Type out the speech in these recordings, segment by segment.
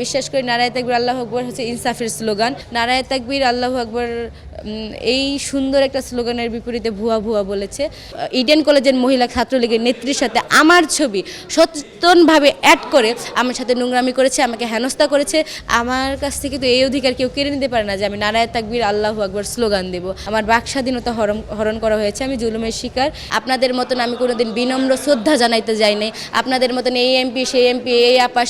বিশ্বাস করি নারায়ে তাকবীর আল্লাহু আকবার হচ্ছে ইনসাফের স্লোগান। নারায়ে তাকবীর আল্লাহু আকবার এই সুন্দর একটা স্লোগানের বিপরীতে ভুয়া ভুয়া বলেছে। ইডেন কলেজের মহিলা ছাত্রলীগের নেত্রীর সাথে আমার ছবি সচেতনভাবে অ্যাড করে আমার সাথে নোংরামি করেছে, আমাকে হেনস্থা করেছে। আমার কাছ থেকে তো এই অধিকার কেউ কেড়ে নিতে পারে না যে আমি নারায়ে তাকবীর আল্লাহু আকবার স্লোগান দেব। আমার বাক স্বাধীনতা হরণ করা হয়েছে, আমি জুলুমের শিকার। আপনাদের মতন আমি কোনোদিন বিনম্র শ্রদ্ধা জানাইতে যাই নাই। আপনাদের মতন এই এমপি সেই এমপি, এই আপা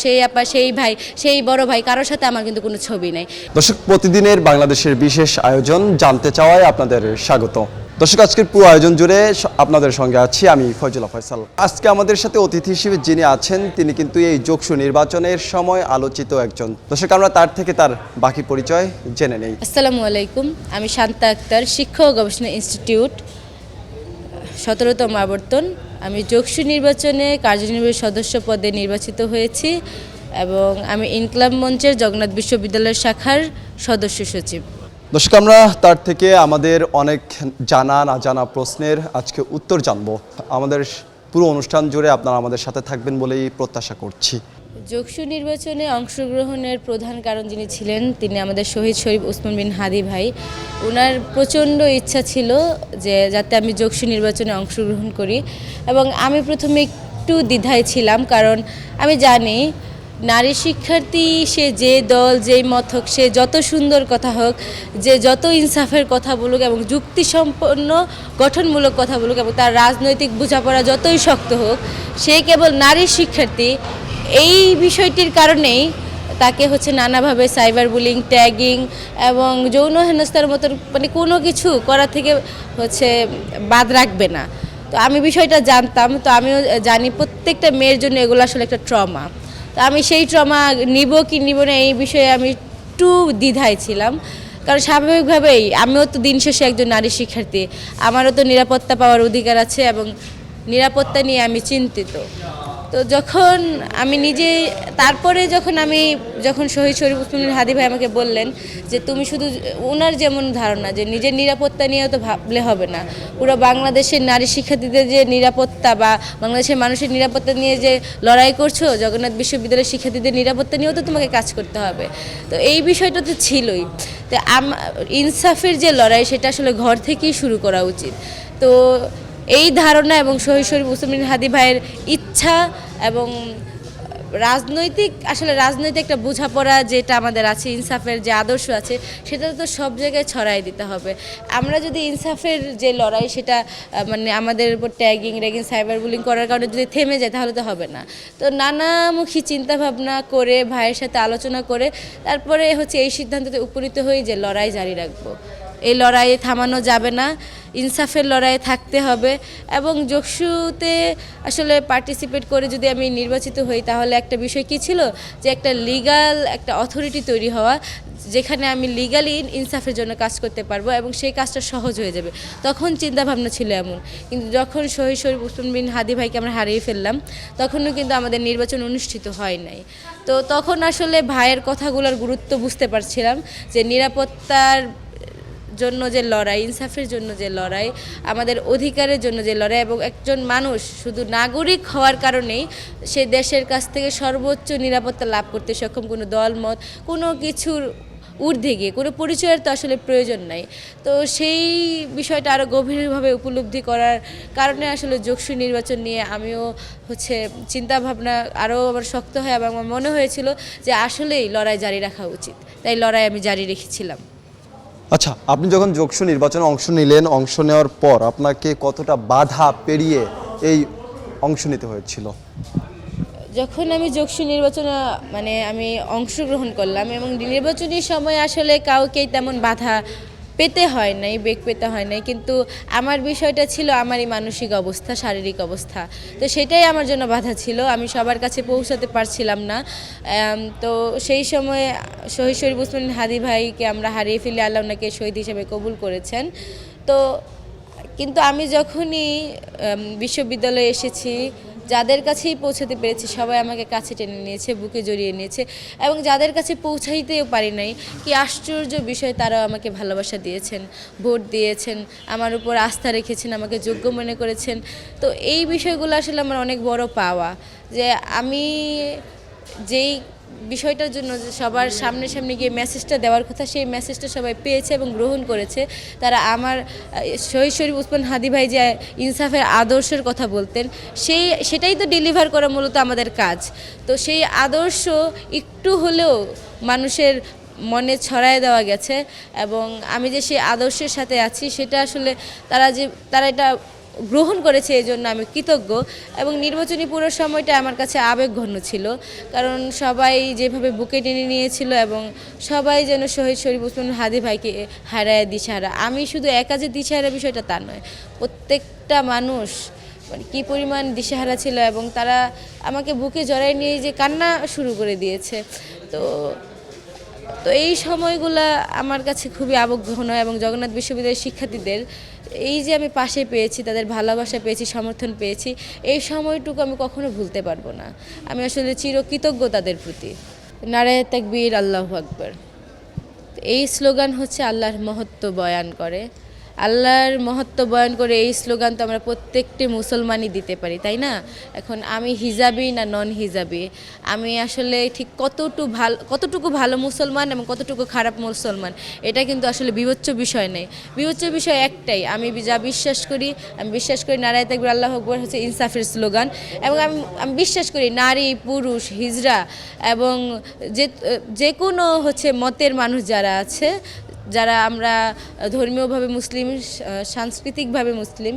সেই ভাই সেই বড় ভাই, কারোর সাথে আমার কিন্তু কোনো ছবি নাই। দর্শক, প্রতিদিনের বাংলাদেশের বিশেষ আয়োজন জানতে চাওয়ায় আপনাদের স্বাগত। দর্শক, আজকের পুরো আয়োজন জুড়ে আপনাদের সঙ্গে আছি আমি ফয়জুল্লাহ ফয়সাল। আজকে আমাদের সাথে অতিথি হিসেবে যিনি আছেন তিনি কিন্তু এই যোগসু নির্বাচনের সময় আলোচিত একজন। দর্শক, আমরা তার থেকে তার বাকি পরিচয় জেনে নেই। আসসালামু আলাইকুম, আমি শান্তা আক্তার, শিক্ষা ও গবেষণা ইনস্টিটিউট 17তম আবর্তন। আমি যোগসু নির্বাচনে কার্যনির্বাহী সদস্য পদে নির্বাচিত হয়েছি এবং আমি ইনকলাব মঞ্চের জগন্নাথ বিশ্ববিদ্যালয়ের শাখার সদস্য সচিব। দর্শক, আমরা তার থেকে আমাদের অনেক জানা না জানা প্রশ্নের আজকে উত্তর জানবো। আমাদের পুরো অনুষ্ঠান জুড়ে আপনারা আমাদের সাথে থাকবেন বলেই প্রত্যাশা করছি। যোগসু নির্বাচনে অংশগ্রহণের প্রধান কারণ যিনি ছিলেন তিনি আমাদের শহীদ শরীফ ওসমান বিন হাদি ভাই। ওনার প্রচণ্ড ইচ্ছা ছিল যে যাতে আমি যোগসু নির্বাচনে অংশগ্রহণ করি, এবং আমি প্রথমে একটু দ্বিধায় ছিলাম, কারণ আমি জানি নারী শিক্ষার্থী সে যে দল যেই মত হোক, সে যত সুন্দর কথা হোক, যে যত ইনসাফের কথা বলুক এবং যুক্তিসম্পন্ন গঠনমূলক কথা বলুক এবং তার রাজনৈতিক বোঝাপড়া যতই শক্ত হোক, সে কেবল নারী শিক্ষার্থী। এই বিষয়টির কারণেই তাকে হচ্ছে নানাভাবে সাইবার বুলিং, ট্যাগিং এবং যৌন হেনস্থার মতন মানে কোনো কিছু করা থেকে হচ্ছে বাদ রাখবে না। তো আমি বিষয়টা জানতাম, তো আমিও জানি প্রত্যেকটা মেয়ের জন্য এগুলো আসলে একটা ট্রমা। তো আমি সেই ট্রমা নিব কি নিব না এই বিষয়ে আমি একটু দ্বিধায় ছিলাম, কারণ স্বাভাবিকভাবেই আমিও তো দিন শেষে একজন নারী শিক্ষার্থী, আমারও তো নিরাপত্তা পাওয়ার অধিকার আছে এবং নিরাপত্তা নিয়ে আমি চিন্তিত। তো যখন আমি নিজে তারপরে যখন শহীদ শরীফ ওসমান হাদি ভাই আমাকে বললেন যে তুমি শুধু ওনার যেমন ধারণা যে নিজের নিরাপত্তা নিয়েও তো ভাবলে হবে না, পুরো বাংলাদেশের নারী শিক্ষার্থীদের যে নিরাপত্তা বা বাংলাদেশের মানুষের নিরাপত্তা নিয়ে যে লড়াই করছো, জগন্নাথ বিশ্ববিদ্যালয়ের শিক্ষার্থীদের নিরাপত্তা নিয়েও তো তোমাকে কাজ করতে হবে। তো এই বিষয়টা তো ছিলই। তো ইনসাফের যে লড়াই সেটা আসলে ঘর থেকেই শুরু করা উচিত। তো এই ধারণা এবং শহীদ শরীফ ওসমান বিন হাদি ভাইয়ের ইচ্ছা এবং রাজনৈতিক একটা বোঝাপড়া যেটা আমাদের আছে, ইনসাফের যে আদর্শ আছে সেটা তো সব জায়গায় ছড়াই দিতে হবে। আমরা যদি ইনসাফের যে লড়াই সেটা মানে আমাদের উপর ট্যাগিং র্যাগিং সাইবার বুলিং করার কারণে যদি থেমে যায় তাহলে তো হবে না। তো নানামুখী চিন্তাভাবনা করে ভাইয়ের সাথে আলোচনা করে তারপরে হচ্ছে এই সিদ্ধান্ততে উপনীত হই যে লড়াই জারি রাখবো। এই লড়াইয়ে থামানো যাবে না, ইনসাফের লড়াইয়ে থাকতে হবে। এবং যোগসুতে আসলে পার্টিসিপেট করে যদি আমি নির্বাচিত হই তাহলে একটা বিষয় কী ছিল যে একটা লিগ্যাল একটা অথরিটি তৈরি হওয়া, যেখানে আমি লিগ্যালি ইনসাফের জন্য কাজ করতে পারবো এবং সেই কাজটা সহজ হয়ে যাবে। তখন চিন্তাভাবনা ছিল এমন, কিন্তু যখন শহীদ শরীফ ওসমান বিন হাদি ভাইকে আমরা হারিয়ে ফেললাম তখনও কিন্তু আমাদের নির্বাচন অনুষ্ঠিত হয় নাই। তো তখন আসলে ভাইয়ের কথাগুলোর গুরুত্ব বুঝতে পারছিলাম যে নিরাপত্তার জন্য যে লড়াই, ইনসাফের জন্য যে লড়াই, আমাদের অধিকারের জন্য যে লড়াই, এবং একজন মানুষ শুধু নাগরিক হওয়ার কারণেই সে দেশের কাছ থেকে সর্বোচ্চ নিরাপত্তা লাভ করতে সক্ষম, কোনো দলমত কোনো কিছুর ঊর্ধ্বে গিয়ে কোনো পরিচয়ের তো আসলে প্রয়োজন নাই। তো সেই বিষয়টা আরও গভীরভাবে উপলব্ধি করার কারণে আসলে যোগসু নির্বাচন নিয়ে আমিও হচ্ছে চিন্তাভাবনা আরও আবার শক্ত হয় এবং আমার মনে হয়েছিল যে আসলেই লড়াই জারি রাখা উচিত, তাই লড়াই আমি জারি রেখেছিলাম। আচ্ছা, আপনি যখন যোগসু নির্বাচনে অংশ নিলেন, অংশ নেওয়ার পর আপনাকে কতটা বাধা পেরিয়ে এই অংশ নিতে হয়েছিল? যখন আমি যোগসু নির্বাচনে আমি অংশগ্রহণ করলাম এবং নির্বাচনী সময় আসলে কাউকেই তেমন বাধা পেতে হয় নাই, বেগ পেতে হয় নাই, কিন্তু আমার বিষয়টা ছিল আমারই মানসিক অবস্থা, শারীরিক অবস্থা। তো সেটাই আমার জন্য বাধা ছিল, আমি সবার কাছে পৌঁছাতে পারছিলাম না। তো সেই সময় শহীদ শরীফ ওসমান হাদি ভাইকে আমরা হারিয়ে ফেলে আল্লাহ ওনাকে শহীদ হিসেবে কবুল করেছেন। তো কিন্তু আমি যখনই বিশ্ববিদ্যালয়ে এসেছি, যাদের কাছেই পৌঁছাতে পেরেছি সবাই আমাকে কাছে টেনে নিয়েছে, বুকে জড়িয়ে নিয়েছে, এবং যাদের কাছে পৌঁছাইতেও পারি নাই, কি আশ্চর্য বিষয়, তারাও আমাকে ভালোবাসা দিয়েছেন, ভোট দিয়েছেন, আমার উপর আস্থা রেখেছেন, আমাকে যোগ্য মনে করেছেন। তো এই বিষয়গুলো আসলে আমার অনেক বড় পাওয়া, যে আমি যেই বিষয়টার জন্য যে সবার সামনে সামনে গিয়ে মেসেজটা দেওয়ার কথা, সেই মেসেজটা সবাই পেয়েছে এবং গ্রহণ করেছে। তারা আমার শহীদ শরীফ ওসমান হাদী ভাই যে ইনসাফের আদর্শের কথা বলতেন, সেটাই তো ডেলিভার করা মূলত আমাদের কাজ। তো সেই আদর্শ একটু হলেও মানুষের মনে ছড়ায় দেওয়া গেছে, এবং আমি যে সেই আদর্শের সাথে আছি সেটা আসলে তারা এটা গ্রহণ করেছে, এই জন্য আমি কৃতজ্ঞ। এবং নির্বাচনী পুরো সময়টা আমার কাছে আবেগঘন ছিল, কারণ সবাই যেভাবে বুকে টেনে নিয়েছিল এবং সবাই যেন শহীদ শরীফ ওসমান হাদী ভাইকে হারায় দিশাহারা। আমি শুধু একা যে দিশাহারা বিষয়টা তা নয়, প্রত্যেকটা মানুষ মানে কী পরিমাণ দিশাহারা ছিল, এবং তারা আমাকে বুকে জড়ায় নিয়ে যে কান্না শুরু করে দিয়েছে। তো এই সময়গুলা আমার কাছে খুবই আবেগঘন, এবং জগন্নাথ বিশ্ববিদ্যালয়ের শিক্ষার্থীদের এই যে আমি পাশে পেয়েছি, তাদের ভালোবাসা পেয়েছি, সমর্থন পেয়েছি, এই সময়টুকু আমি কখনো ভুলতে পারবো না। আমি আসলে চিরকৃতজ্ঞ তাদের প্রতি। নারায়ে তাকবীর, আল্লাহু আকবার। এই স্লোগান হচ্ছে আল্লাহর মহত্ব বয়ান করে। আল্লাহর মহত্ব বয়ান করে এই স্লোগান তো আমরা প্রত্যেকটি মুসলমানই দিতে পারি, তাই না? এখন আমি হিজাবি না নন হিজাবি, আমি আসলে ঠিক কতটুকু ভালো মুসলমান এবং কতটুকু খারাপ মুসলমান, এটা কিন্তু আসলে বিবেচ্য বিষয় নেই। বিবেচ্য বিষয় একটাই, আমি যা বিশ্বাস করি, আমি বিশ্বাস করি নারায়ে তাকবীর আল্লাহু আকবার হচ্ছে ইনসাফের স্লোগান। এবং আমি বিশ্বাস করি নারী, পুরুষ, হিজড়া এবং যে কোনো হচ্ছে মতের মানুষ যারা আছে, যারা আমরা ধর্মীয়ভাবে মুসলিম, সাংস্কৃতিকভাবে মুসলিম।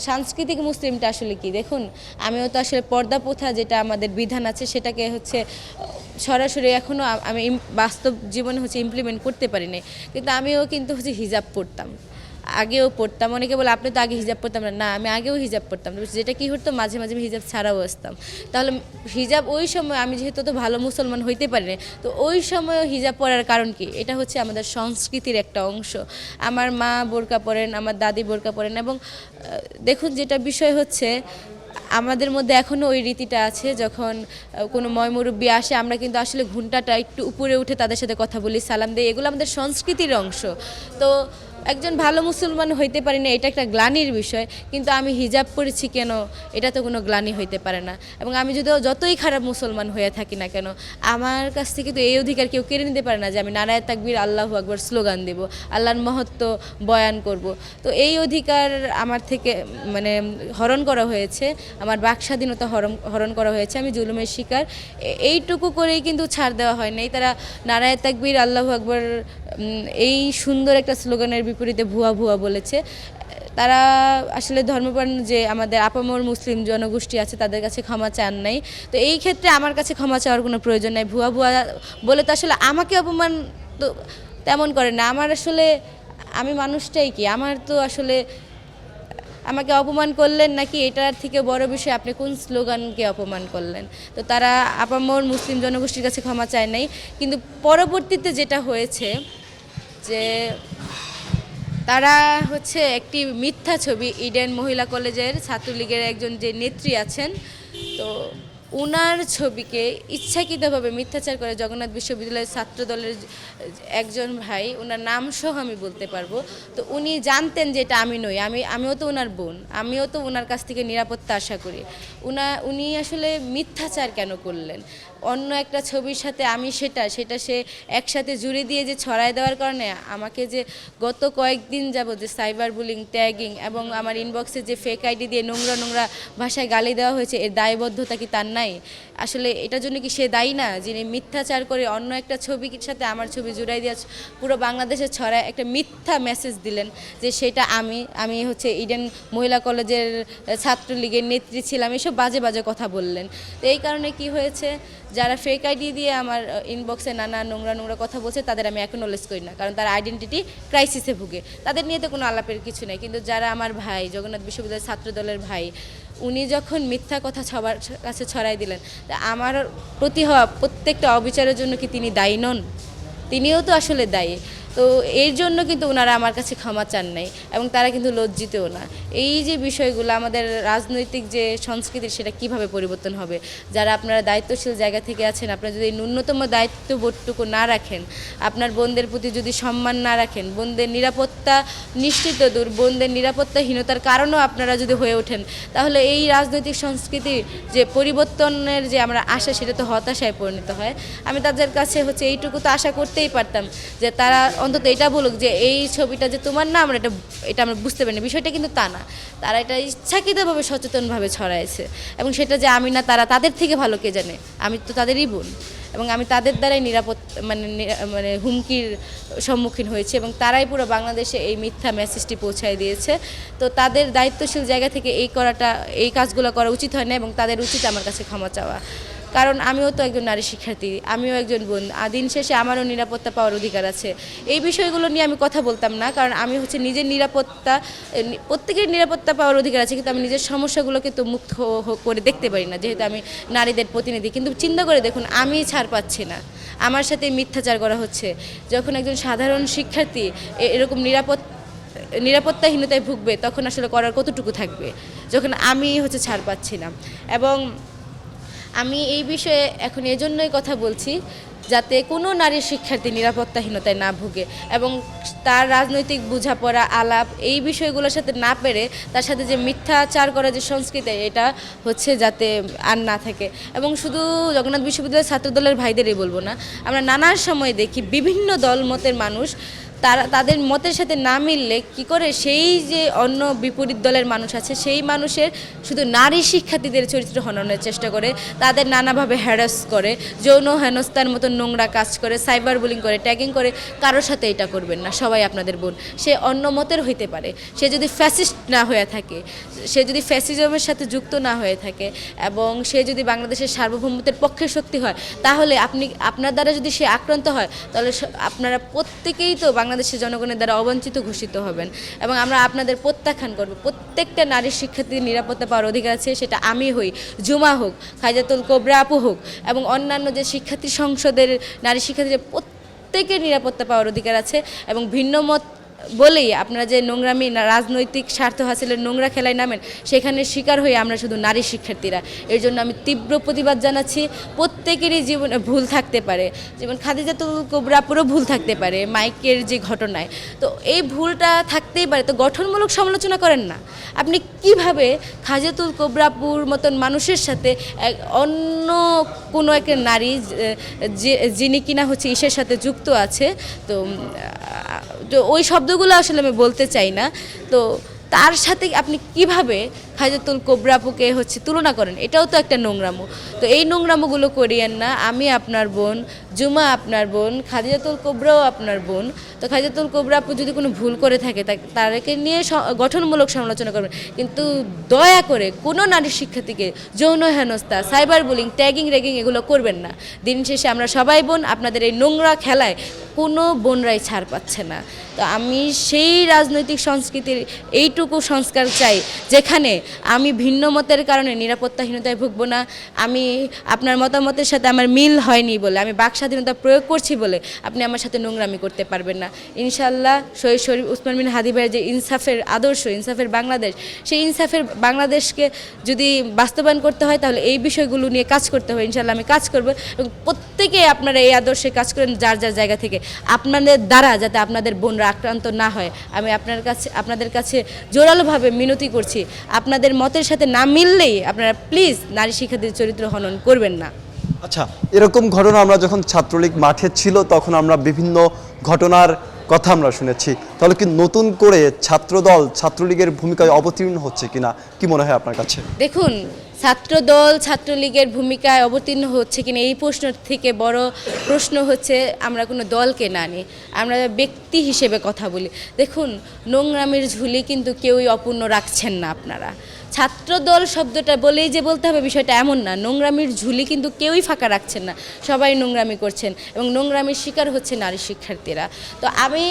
সাংস্কৃতিক মুসলিমটা আসলে কি, দেখুন, আমিও তো আসলে পর্দা প্রথা যেটা আমাদের বিধান আছে সেটাকে হচ্ছে সরাসরি এখনও আমি বাস্তব জীবনে হচ্ছে ইমপ্লিমেন্ট করতে পারিনি, কিন্তু আমিও কিন্তু হচ্ছে হিজাব পরতাম, আগেও পড়তাম। অনেকে বলে আপনি তো আগে হিজাব পড়তাম না, আমি আগেও হিজাব পড়তাম, যেটা কি হতো মাঝে মাঝে হিজাব ছাড়াও আসতাম। তাহলে হিজাব ওই সময় আমি যেহেতু তো ভালো মুসলমান হইতে পারিনি, তো ওই সময়ও হিজাব পরার কারণ কি, এটা হচ্ছে আমাদের সংস্কৃতির একটা অংশ। আমার মা বোরকা পরেন, আমার দাদি বোরকা পরেন, এবং দেখুন যেটা বিষয় হচ্ছে আমাদের মধ্যে এখনও ওই রীতিটা আছে, যখন কোনো ময়মুরব্বী আসে আমরা কিন্তু আসলে ঘুমটাটা একটু উপরে উঠে তাদের সাথে কথা বলি, সালাম দিই, এগুলো আমাদের সংস্কৃতির অংশ। তো একজন ভালো মুসলমান হইতে পারি না, এটা একটা গ্লানির বিষয়, কিন্তু আমি হিজাব পরেছি কেন, এটা তো কোনো গ্লানি হইতে পারে না। এবং আমি যতই খারাপ মুসলমান হয়ে থাকি না কেন, আমার কাছ থেকে তো এই অধিকার কেউ কেড়ে নিতে পারে না যে আমি নারায়ে তাকবীর আল্লাহু আকবার স্লোগান দেব, আল্লাহর মহত্ব বয়ান করব। তো এই অধিকার আমার থেকে মানে হরণ করা হয়েছে, আমার বাক স্বাধীনতা হরণ করা হয়েছে, আমি জুলুমের শিকার। এইটুকু করেই কিন্তু ছাড় দেওয়া হয় নাই। তারা নারায়ে তাকবীর আল্লাহু আকবার এই সুন্দর একটা স্লোগানের বিপরীতে ভুয়া ভুয়া বলেছে। তারা আসলে ধর্মপ্রাণ যে আমাদের আপামর মুসলিম জনগোষ্ঠী আছে তাদের কাছে ক্ষমা চান নাই। তো এই ক্ষেত্রে আমার কাছে ক্ষমা চাওয়ার কোনো প্রয়োজন নাই। ভুয়া ভুয়া বলে তো আসলে আমাকে অপমান তো তেমন করে না। আমার আসলে আমি মানুষটাই কি, আমার তো আসলে আমাকে অপমান করলেন নাকি এটার থেকে বড় বিষয় আপনি কোন স্লোগানকে অপমান করলেন। তো তারা আপামর মুসলিম জনগোষ্ঠীর কাছে ক্ষমা চায় নাই, কিন্তু পরবর্তীতে যেটা হয়েছে যে তারা হচ্ছে একটি মিথ্যা ছবি, ইডেন মহিলা কলেজের ছাত্রলীগের একজন যে নেত্রী আছেন, তো উনার ছবিকে ইচ্ছাকৃতভাবে মিথ্যাচার করে জগন্নাথ বিশ্ববিদ্যালয়ের ছাত্র দলের একজন ভাই, ওনার নাম সহ আমি বলতে পারবো। তো উনি জানতেন যে এটা আমি নই, আমিও তো ওনার বোন, আমিও তো ওনার কাছ থেকে নিরাপত্তা আশা করি। উনি আসলে মিথ্যাচার কেন করলেন? অন্য একটা ছবির সাথে আমি সেটা সে একসাথে জুড়ে দিয়ে যে ছড়ায় দেওয়ার কারণে আমাকে যে গত কয়েকদিন যাবত যে সাইবার বুলিং, ট্যাগিং এবং আমার ইনবক্সে যে ফেক আইডি দিয়ে নোংরা ভাষায় গালি দেওয়া হয়েছে, এর দায়বদ্ধতা কি তার নাই? আসলে এটার জন্য কি সে দায়ী না, যিনি মিথ্যাচার করে অন্য একটা ছবির সাথে আমার ছবি জুড়াই দিয়ে পুরো বাংলাদেশে ছড়ায় একটা মিথ্যা মেসেজ দিলেন যে সেটা আমি হচ্ছে ইডেন মহিলা কলেজের ছাত্রলীগের নেত্রী ছিলাম, এসব বাজে কথা বললেন। তো এই কারণে কি হয়েছে, যারা ফেক আইডি দিয়ে আমার ইনবক্সে নানা নোংরা কথা বলছে তাদের আমি অ্যাকনোলেজ করি না, কারণ তারা আইডেন্টিটি ক্রাইসিসে ভুগে, তাদের নিয়ে তো কোনো আলাপের কিছু নেই। কিন্তু যারা আমার ভাই, জগন্নাথ বিশ্ববিদ্যালয়ের ছাত্র দলের ভাই, উনি যখন মিথ্যা কথা সবার কাছে ছড়াই দিলেন, তা আমার প্রতি হওয়া প্রত্যেকটা অবিচারের জন্য কি তিনি দায়ী নন? তিনিও তো আসলে দায়ী। তো এর জন্য কিন্তু ওনারা আমার কাছে ক্ষমা চান নাই এবং তারা কিন্তু লজ্জিতও না। এই যে বিষয়গুলো আমাদের রাজনৈতিক যে সংস্কৃতি সেটা কিভাবে পরিবর্তন হবে, যারা আপনারা দায়িত্বশীল জায়গা থেকে আছেন, আপনারা যদি ন্যূনতম দায়িত্ববোধটুকু না রাখেন, আপনার বোনদের প্রতি যদি সম্মান না রাখেন, বোনদের নিরাপত্তা নিশ্চিত দূর, বোনদের নিরাপত্তাহীনতার কারণও আপনারা যদি হয়ে ওঠেন, তাহলে এই রাজনৈতিক সংস্কৃতি যে পরিবর্তনের যে আমরা আশা সেটা তো হতাশায় পরিণত হয়। আমি তাদের কাছে এইটুকু তো আশা করতেই পারতাম যে তারা অন্তত এটা বলুক যে এই ছবিটা যে তোমার না, আমরা এটা আমরা বুঝতে পারিনি, বিষয়টা কিন্তু তা না। তারা এটা ইচ্ছাকৃতভাবে সচেতনভাবে ছড়াইছে এবং সেটা যে আমি না, তারা তাদের থেকে ভালো কে জানে, আমি তো তাদেরই বোন এবং আমি তাদের দ্বারাই মানে হুমকির সম্মুখীন হয়েছি এবং তারাই পুরো বাংলাদেশে এই মিথ্যা মেসেজটি পৌঁছায় দিয়েছে। তো তাদের দায়িত্বশীল জায়গা থেকে এই কাজগুলো করা উচিত হয় না এবং তাদের উচিত আমার কাছে ক্ষমা চাওয়া, কারণ আমিও তো একজন নারী শিক্ষার্থী, আমিও একজন বোন, দিন শেষে আমারও নিরাপত্তা পাওয়ার অধিকার আছে। এই বিষয়গুলো নিয়ে আমি কথা বলতাম না, কারণ আমি নিজের নিরাপত্তা, প্রত্যেকের নিরাপত্তা পাওয়ার অধিকার আছে, কিন্তু আমি নিজের সমস্যাগুলোকে তো মুক্ত করে দেখতে পারি না, যেহেতু আমি নারীদের প্রতিনিধি। কিন্তু চিন্তা করে দেখুন, আমি ছাড় পাচ্ছি না, আমার সাথে মিথ্যাচার করা হচ্ছে। যখন একজন সাধারণ শিক্ষার্থী এরকম নিরাপত্তাহীনতায় ভুগবে, তখন আসলে করার কতটুকু থাকবে, যখন আমি ছাড় পাচ্ছি না। এবং আমি এই বিষয়ে এখন এজন্যই কথা বলছি যাতে কোনো নারী শিক্ষার্থী নিরাপত্তাহীনতায় না ভুগে এবং তার রাজনৈতিক বোঝাপড়া আলাপ এই বিষয়গুলোর সাথে না পেরে তার সাথে যে মিথ্যাচার করার যে সংস্কৃতি, এটা যাতে আর না থাকে। এবং শুধু জগন্নাথ বিশ্ববিদ্যালয়ের ছাত্রদলের ভাইদেরই বলবো না, আমরা নানার সময় দেখি বিভিন্ন দল মতের মানুষ তাদের মতের সাথে না মিললে কি করে সেই যে অন্য বিপরীত দলের মানুষ আছে সেই মানুষের শুধু নারী শিক্ষার্থীদের চরিত্র হননের চেষ্টা করে, তাদের নানাভাবে হ্যারাস করে, যৌন হেনস্থার মতো নোংরা কাজ করে, সাইবার বুলিং করে, ট্যাগিং করে। কারোর সাথে এটা করবেন না, সবাই আপনাদের বোন। সে অন্য মতের হইতে পারে, সে যদি ফ্যাসিস্ট না হয়ে থাকে, সে যদি ফ্যাসিজমের সাথে যুক্ত না হয়ে থাকে এবং সে যদি বাংলাদেশের সার্বভৌমত্বের পক্ষে শক্তি হয়, তাহলে আপনার দ্বারা যদি সে আক্রান্ত হয়, তাহলে আপনারা প্রত্যেকেই তো বাংলাদেশের জনগণের দ্বারা অবঞ্চিত ঘোষিত হবেন এবং আমরা আপনাদের প্রত্যাখ্যান করব। প্রত্যেকটা নারী শিক্ষার্থীর নিরাপত্তা পাওয়ার অধিকার আছে, সেটা আমি হই, জুমা হোক, খায়জাতুল কোবরা আপু হোক এবং অন্যান্য যে শিক্ষার্থী সংসদের নারী শিক্ষার্থীদের প্রত্যেকের নিরাপত্তা পাওয়ার অধিকার আছে। এবং ভিন্ন মত বলেই আপনারা যে নোংরামি রাজনৈতিক স্বার্থ হাসিলের নোংরা খেলায় নামেন, সেখানে শিকার হয়ে আমরা শুধু নারী শিক্ষার্থীরা। এর জন্য আমি তীব্র প্রতিবাদ জানাচ্ছি। প্রত্যেকেরই জীবনে ভুল থাকতে পারে, যেমন খাদিজাতুল কোবরা আপুরও ভুল থাকতে পারে মাইকের যে ঘটনায়, তো এই ভুলটা থাকতেই পারে। তো গঠনমূলক সমালোচনা করেন না। আপনি কিভাবে খাদিজাতুল কোবরা আপুর মতন মানুষের সাথে অন্য কোনো একটা নারী যিনি কিনা ঈশের সাথে যুক্ত আছে, তো ওই শব্দগুলো আসলে আমি বলতে চাই না, তো তার সাথে আপনি কিভাবে খায়জাতুল কোবরা আপুকে তুলনা করেন, এটাও তো একটা নোংরামো। তো এই নোংরামোগুলো করিয়েন না। আমি আপনার বোন, জুমা আপনার বোন, খাদিজাতুল কোবরাও আপনার বোন। তো খাদিজাতুল কোবরা আপু যদি কোনো ভুল করে থাকে তাদেরকে নিয়ে গঠনমূলক সমালোচনা করবেন, কিন্তু দয়া করে কোনো নারী শিক্ষার্থীকে যৌন হেনস্থা, সাইবার বুলিং, ট্যাগিং, র্যাগিং এগুলো করবেন না। দিন শেষে আমরা সবাই বোন, আপনাদের এই নোংরা খেলায় কোনো বোনরাই ছাড় পাচ্ছে না। তো আমি সেই রাজনৈতিক সংস্কৃতির এইটুকু সংস্কার চাই যেখানে আমি ভিন্ন মতের কারণে নিরাপত্তাহীনতায় ভুগব না। আমি আপনার মতামতের সাথে আমার মিল হয়নি বলে, আমি বাক স্বাধীনতা প্রয়োগ করছি বলে আপনি আমার সাথে নোংরামি করতে পারবেন না। ইনশাল্লাহ শহীদ শরীফ ওসমান বিন হাদী ভাইয়ের যে ইনসাফের আদর্শ, ইনসাফের বাংলাদেশ, সেই ইনসাফের বাংলাদেশকে যদি বাস্তবায়ন করতে হয় তাহলে এই বিষয়গুলো নিয়ে কাজ করতে হবে। ইনশাল্লাহ আমি কাজ করব এবং প্রত্যেকে আপনারা এই আদর্শে কাজ করেন যার যার জায়গা থেকে, আপনাদের দ্বারা যাতে আপনাদের বোনরা আক্রান্ত না হয়। আমি আপনাদের কাছে জোরালোভাবে মিনতি করছি, আপনাদের মতের সাথে না মিললেই আপনারা প্লিজ নারী শিক্ষার্থীর চরিত্র হনন করবেন না। আচ্ছা, এরকম ঘটনা আমরা যখন ছাত্রলীগ মাঠে ছিল তখন আমরা বিভিন্ন ঘটনার কথা আমরা শুনেছি, তাহলে কি নতুন করে ছাত্রদল ছাত্রলীগের ভূমিকায় অবতীর্ণ হচ্ছে কিনা, কি মনে হয় আপনার কাছে? দেখুন, ছাত্রদল ছাত্রলীগের ভূমিকায় অবতীর্ণ হচ্ছে কিনা এই প্রশ্ন থেকে বড় প্রশ্ন আমরা কোনো দলকে না নিই, আমরা ব্যক্তি হিসেবে কথা বলি। দেখুন, নোংরামির ঝুলি কিন্তু কেউই অপূর্ণ রাখছেন না আপনারা। ছাত্রদল শব্দটা বলেই যে বলতে হবে বিষয়টা এমন না। নোংরামির ঝুলি কিন্তু কেউই ফাঁকা রাখছেন না, সবাই নোংরামি করছেন এবং নোংরামির শিকার হচ্ছে নারী শিক্ষার্থীরা। তো আমি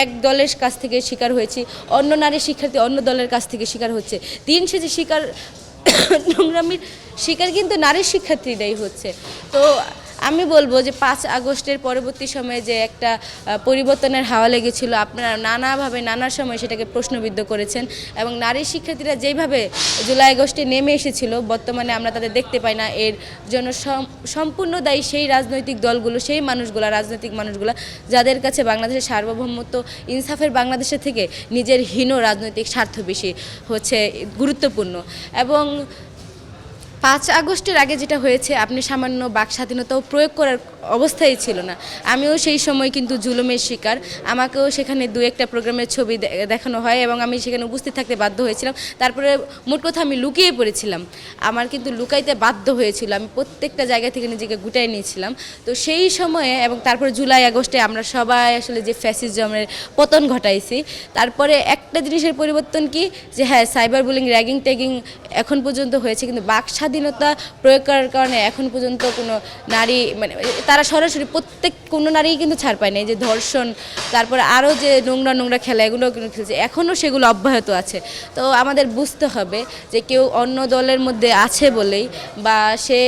এক দলের কাছ থেকে শিকার হয়েছি, অন্য নারী শিক্ষার্থী অন্য দলের কাছ থেকে শিকার হচ্ছে। দিন শেষে নোংরামির শিকার কিন্তু নারী শিক্ষার্থীরাই হচ্ছে। তো আমি বলবো যে 5 আগস্টের পরবর্তী সময়ে যে একটা পরিবর্তনের হাওয়া লেগেছিল, আপনারা নানাভাবে নানা সময় সেটাকে প্রশ্নবিদ্ধ করেছেন এবং নারী শিক্ষার্থীরা যেইভাবে জুলাই আগস্টে নেমে এসেছিল বর্তমানে আমরা তাদের দেখতে পাই না। এর জন্য সম্পূর্ণ দায়ী সেই রাজনৈতিক দলগুলো, সেই মানুষগুলো, রাজনৈতিক মানুষগুলো যাদের কাছে বাংলাদেশের সার্বভৌমত্ব, ইনসাফের বাংলাদেশের থেকে নিজের হীন রাজনৈতিক স্বার্থ বেশি হচ্ছে গুরুত্বপূর্ণ। এবং 5 আগস্টের আগে যেটা হয়েছে, আপনি সামান্য বাক স্বাধীনতাও প্রয়োগ করার অবস্থাই ছিল না। আমিও সেই সময় কিন্তু জুলুমের শিকার, আমাকেও সেখানে 2-1টা প্রোগ্রামের ছবি দেখানো হয় এবং আমি সেখানে উপস্থিত থাকতে বাধ্য হয়েছিলাম। তারপরে মোট কথা আমি লুকিয়ে পড়েছিলাম, আমার কিন্তু লুকাইতে বাধ্য হয়েছিল, আমি প্রত্যেকটা জায়গা থেকে নিজেকে গুটাই নিয়েছিলাম। তো সেই সময়ে এবং তারপরে জুলাই আগস্টে আমরা সবাই আসলে যে ফ্যাসিজমের পতন ঘটাইছি, তারপরে একটা জিনিসের পরিবর্তন কি, যে হ্যাঁ সাইবার বুলিং, র্যাগিং ট্যাগিং এখন পর্যন্ত হয়েছে, কিন্তু বাক স্বাধীনতা প্রয়োগ করার কারণে এখন পর্যন্ত কোনো নারী মানে তারা সরাসরি কোনো নারীই কিন্তু ছাড় পায় না। এই যে ধর্ষণ, তারপরে আরও যে নোংরা নোংরা খেলা, এগুলো কিন্তু খেলছে, এখনও সেগুলো অব্যাহত আছে। তো আমাদের বুঝতে হবে যে কেউ অন্য দলের মধ্যে আছে বলেই বা সে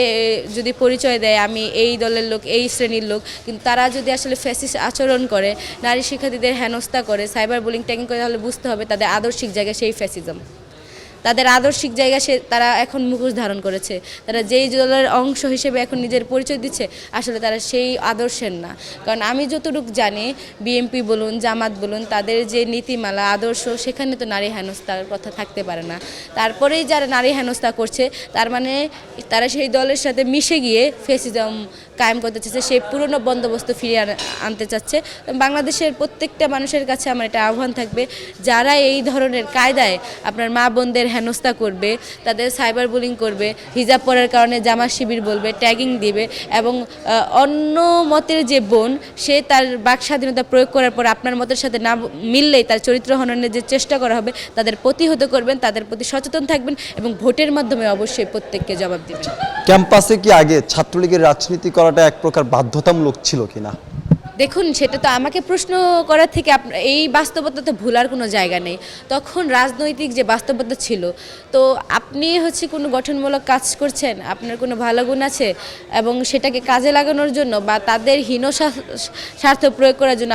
যদি পরিচয় দেয় আমি এই দলের লোক, এই শ্রেণীর লোক, কিন্তু তারা যদি আসলে ফ্যাসিস্ট আচরণ করে, নারী শিক্ষার্থীদের হেনস্থা করে, সাইবার বুলিং ট্যাগিং করে, তাহলে বুঝতে হবে তাদের আদর্শিক জায়গা সেই ফ্যাসিজম। তাদের আদর্শিক জায়গা তারা এখন মুখোশ ধারণ করেছে, তারা যেই দলের অংশ হিসেবে এখন নিজের পরিচয় দিচ্ছে, আসলে তারা সেই আদর্শের না। কারণ আমি যতটুকু জানি, বিএনপি বলুন, জামাত বলুন, তাদের যে নীতিমালা, আদর্শ, সেখানে তো নারী হেনস্থার কথা থাকতে পারে না। তারপরেই যারা নারী হেনস্থা করছে, তার মানে তারা সেই দলের সাথে মিশে গিয়ে ফ্যাসিজম কায়েম করতে চাচ্ছে, সেই পুরনো বন্দোবস্ত ফিরিয়ে আনতে চাচ্ছে। বাংলাদেশের প্রত্যেকটা মানুষের কাছে আমার একটা আহ্বান থাকবে, যারা এই ধরনের কায়দায় আপনার মা বোনদের হেনস্থা করবে, তাদের সাইবার বুলিং করবে, হিজাব পরার কারণে জামাত শিবির বলবে, ট্যাগিং দিবে, এবং অন্য মতের যে বোন, সে তার বাক স্বাধীনতা প্রয়োগ করার পর আপনার মতের সাথে না মিললেই তার চরিত্র হননের যে চেষ্টা করা হবে, তাদের প্রতিহত করবেন, তাদের প্রতি সচেতন থাকবেন এবং ভোটের মাধ্যমে অবশ্যই প্রত্যেককে জবাব দিবেন। ক্যাম্পাসে কি আগে ছাত্রলীগের রাজনীতি করাটা এক প্রকার বাধ্যতামূলক ছিল কিনা? দেখুন, সেটা তো আমাকে প্রশ্ন করার থেকে এই বাস্তবতা তো ভুলার কোনো জায়গা নেই। তখন রাজনৈতিক যে বাস্তবতা ছিল, তো আপনি হচ্ছে কোনো গঠনমূলক কাজ করছেন, আপনার কোনো ভালো গুণ আছে এবং সেটাকে কাজে লাগানোর জন্য বা তাদের হীন স্বার্থ প্রয়োগ করার জন্য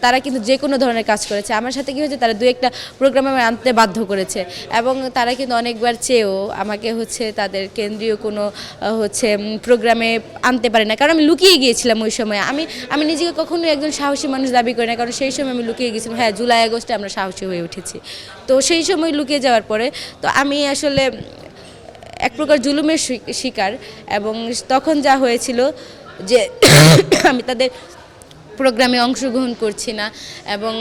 তারা কিন্তু যে কোনো ধরনের কাজ করেছে। আমার সাথে কী হয়েছে, তারা 2-1টা প্রোগ্রামে আনতে বাধ্য করেছে এবং তারা কিন্তু অনেকবার চেয়েও আমাকে হচ্ছে তাদের কেন্দ্রীয় কোনো হচ্ছে প্রোগ্রামে আনতে পারে না, কারণ আমি লুকিয়ে গিয়েছিলাম ওই সময়। আমি নিজেকে কখনোই একজন সাহসী মানুষ দাবি করি না, কারণ সেই সময় আমি লুকিয়ে গেছিলাম। হ্যাঁ, জুলাই আগস্টে আমরা সাহসী হয়ে উঠেছি, তো সেই সময় লুকিয়ে যাওয়ার পরে তো আমি আসলে এক প্রকার জুলুমের শিকার। এবং তখন যা হয়েছিল যে আমি তাদের প্রোগ্রামে অংশগ্রহণ করছি না এবং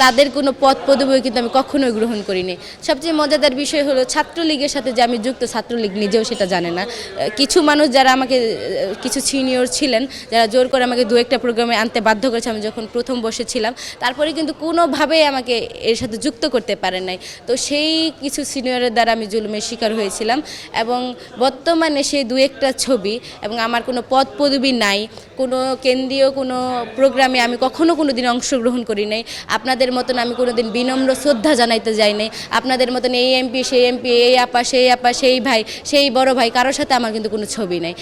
তাদের কোনো পদ পদবিও কিন্তু আমি কখনোই গ্রহণ করিনি। সবচেয়ে মজাদার বিষয় হলো, ছাত্রলীগের সাথে যে আমি যুক্ত, ছাত্রলীগ নিজেও সেটা জানে না। কিছু মানুষ যারা আমাকে, কিছু সিনিয়র ছিলেন যারা জোর করে আমাকে 2-1টা প্রোগ্রামে আনতে বাধ্য করেছে, আমি যখন প্রথম বসেছিলাম, তারপরে কিন্তু কোনোভাবেই আমাকে এর সাথে যুক্ত করতে পারেন নাই। তো সেই কিছু সিনিয়রের দ্বারা আমি জুলুমের শিকার হয়েছিলাম এবং বর্তমানে সেই 2-1টা ছবি এবং আমার কোনো পদ পদবি নাই, কোনো কেন্দ্রীয় কোনো প্রোগ্রামে আমি কখনো কোনো দিন অংশগ্রহণ করি নাই। আপনাদের মতন আমি কোনো দিন বিনম্র শ্রদ্ধা জানাইতে যাই নাই। আপনাদের মতন এই এমপি, সেই এমপি, এই আপা, সেই ভাই, সেই বড় ভাই, কারোর সাথে আমার কিন্তু কোনো ছবি নাই,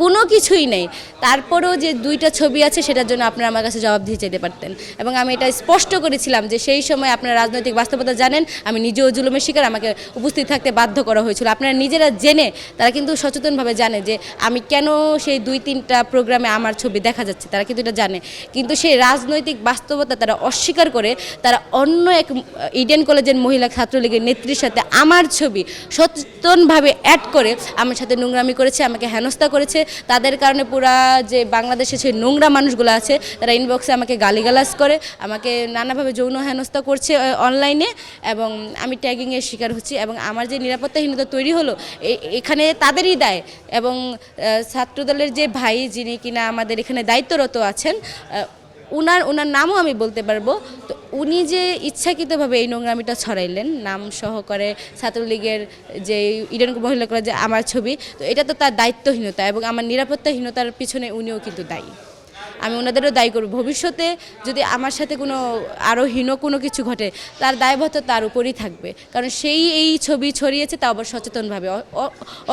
কোনো কিছুই নেই। তারপরেও যে 2টা ছবি আছে, সেটার জন্য আপনারা আমার কাছে জবাব দিয়ে যেতে পারতেন এবং আমি এটা স্পষ্ট করেছিলাম যে সেই সময় আপনারা রাজনৈতিক বাস্তবতা জানেন, আমি নিজেও জুলুমের শিকার, আমাকে উপস্থিত থাকতে বাধ্য করা হয়েছিল। আপনারা নিজেরা জেনে, তারা কিন্তু সচেতনভাবে জানে যে আমি কেন সেই 2-3টা প্রোগ্রামে আমার ছবি দেখা যাচ্ছে, তারা কিন্তু এটা জানে। কিন্তু সেই রাজনৈতিক বাস্তবতা তারা অস্বীকার করে, তারা অন্য এক ইডেন কলেজের মহিলা ছাত্রলীগের নেত্রীর সাথে আমার ছবি সচেতনভাবে অ্যাড করে আমার সাথে নোংরামি করেছে, আমাকে হেনস্থা করেছে। তাদের কারণে পুরা যে বাংলাদেশে সেই নোংরা মানুষগুলো আছে, তারা ইনবক্সে আমাকে গালিগালাজ করে, আমাকে নানাভাবে যৌন হেনস্থা করছে অনলাইনে এবং আমি ট্যাগিংয়ের শিকার হচ্ছি এবং আমার যে নিরাপত্তাহীনতা তৈরি হলো, এখানে তাদেরই দায়। এবং ছাত্রদলের যে ভাই, যিনি কিনা আমাদের এখানে দায়িত্বরত আছেন, ওনার নামও আমি বলতে পারবো। তো উনি যে ইচ্ছাকৃতভাবে এই নোংরামিটা ছড়াইলেন, নাম সহকারে ছাত্রলীগের যে ইডেন মহিলা কলেজে আমার ছবি, তো এটা তো তার দায়িত্বহীনতা এবং আমার নিরাপত্তাহীনতার পিছনে উনিও কিন্তু দায়ী। আমি ওনাদেরও দায়ী করব। ভবিষ্যতে যদি আমার সাথে কোনো আরও হীন কোনো কিছু ঘটে তার দায়বদ্ধ তার উপরই থাকবে, কারণ সেই এই ছবি ছড়িয়েছে তা আবার সচেতনভাবে,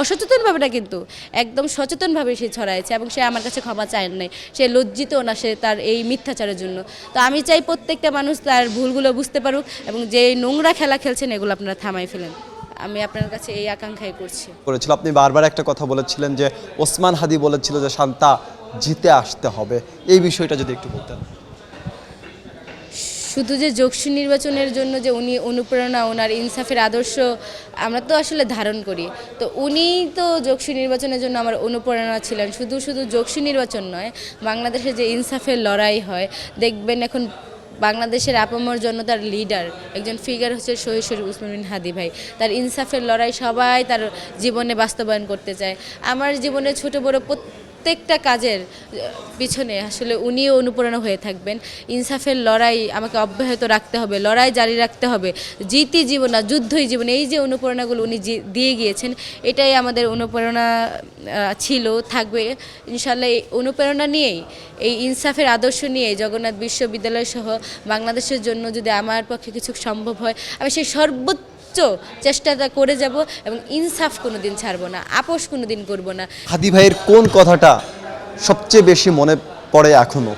অসচেতনভাবে না, কিন্তু একদম সচেতনভাবে সে ছড়াইছে এবং সে আমার কাছে ক্ষমা চায় নাই, সে লজ্জিত না সে তার এই মিথ্যাচারের জন্য। তো আমি চাই প্রত্যেকটা মানুষ তার ভুলগুলো বুঝতে পারুক এবং যে নোংরা খেলা খেলছেন এগুলো আপনারা থামাই ফেলেন, আমি আপনার কাছে এই আকাঙ্ক্ষাই করছি। করেছিল আপনি বারবার একটা কথা বলেছিলেন যে ওসমান হাদি বলেছিল যে শান্তা জিতে আসতে হবে, এই বিষয়টা যদি একটু বলতেন। শুধু যে যোগসু নির্বাচনের জন্য যে উনি অনুপ্রেরণা, ওনার ইনসাফের আদর্শ আমরা তো আসলে ধারণ করি, তো উনি তো যোগসু নির্বাচনের জন্য আমার অনুপ্রেরণা ছিলেন। শুধু শুধু যোগসু নির্বাচন নয়, বাংলাদেশে যে ইনসাফের লড়াই হয়, দেখবেন এখন বাংলাদেশের আপামর জনতার লিডার একজন ফিগার হচ্ছে শহীদ শরীফ উসমান বিন হাদি ভাই। তার ইনসাফের লড়াই সবাই তার জীবনে বাস্তবায়ন করতে চায়। আমার জীবনে ছোট বড় প্রত্যেকটা কাজের পিছনে আসলে উনিও অনুপ্রেরণা হয়ে থাকবেন। ইনসাফের লড়াই আমাকে অব্যাহত রাখতে হবে, লড়াই জারি রাখতে হবে, জিতই জীবন না যুদ্ধই জীবন, এই যে অনুপ্রেরণাগুলো উনি দিয়ে গিয়েছেন এটাই আমাদের অনুপ্রেরণা ছিল, থাকবে ইনশাল্লাহ। এই অনুপ্রেরণা নিয়েই, এই ইনসাফের আদর্শ নিয়ে জগন্নাথ বিশ্ববিদ্যালয় সহ বাংলাদেশের জন্য যদি আমার পক্ষে কিছু সম্ভব হয় আমি সেই সর্বোচ্চ চেষ্টাটা করে যাব এবং ইনসাফ কোনো দিন ছাড়বো না, আপোষ কোনো দিন করবো না। হাদি ভাইয়ের কোন কথাটা সবচেয়ে বেশি মনে পড়ে এখনো?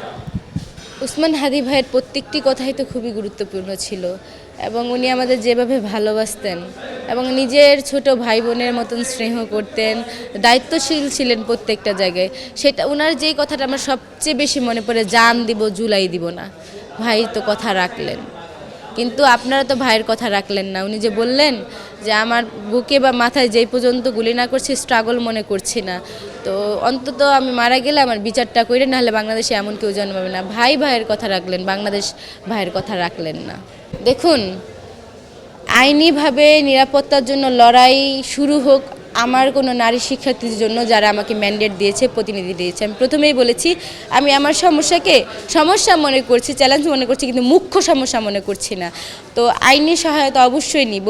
উসমান হাদি ভাইয়ের প্রত্যেকটি কথাই তো খুবই গুরুত্বপূর্ণ ছিল এবং উনি আমাদের যেভাবে ভালোবাসতেন এবং নিজের ছোট ভাই বোনের মতন স্নেহ করতেন, দায়িত্বশীল ছিলেন প্রত্যেকটা জায়গায়, সেটা ওনার যেই কথাটা আমার সবচেয়ে বেশি মনে পড়ে, জান দিব জুলাই দিব না। ভাই তো কথা রাখলেন, কিন্তু আপনারা তো ভাইয়ের কথা রাখলেন না। উনি যে বললেন যে আমার বুকে বা মাথায় যেই পর্যন্ত গুলি না করছি স্ট্রাগল মনে করছি না, তো অন্তত আমি মারা গেলে আমার বিচারটা করে, নাহলে বাংলাদেশে এমন কেউ জন্মাবে না। ভাই ভাইয়ের কথা রাখলেন, বাংলাদেশ ভাইয়ের কথা রাখলেন না। দেখুন, আইনিভাবে নিরাপত্তার জন্য লড়াই শুরু হোক আমার কোনো নারী শিক্ষার্থীর জন্য যারা আমাকে ম্যান্ডেট দিয়েছে, প্রতিনিধি দিয়েছে। আমি প্রথমেই বলেছি আমি আমার সমস্যাকে সমস্যা মনে করছি, চ্যালেঞ্জ মনে করছি, কিন্তু মুখ্য সমস্যা মনে করছি না। তো আইনি সহায়তা অবশ্যই নিব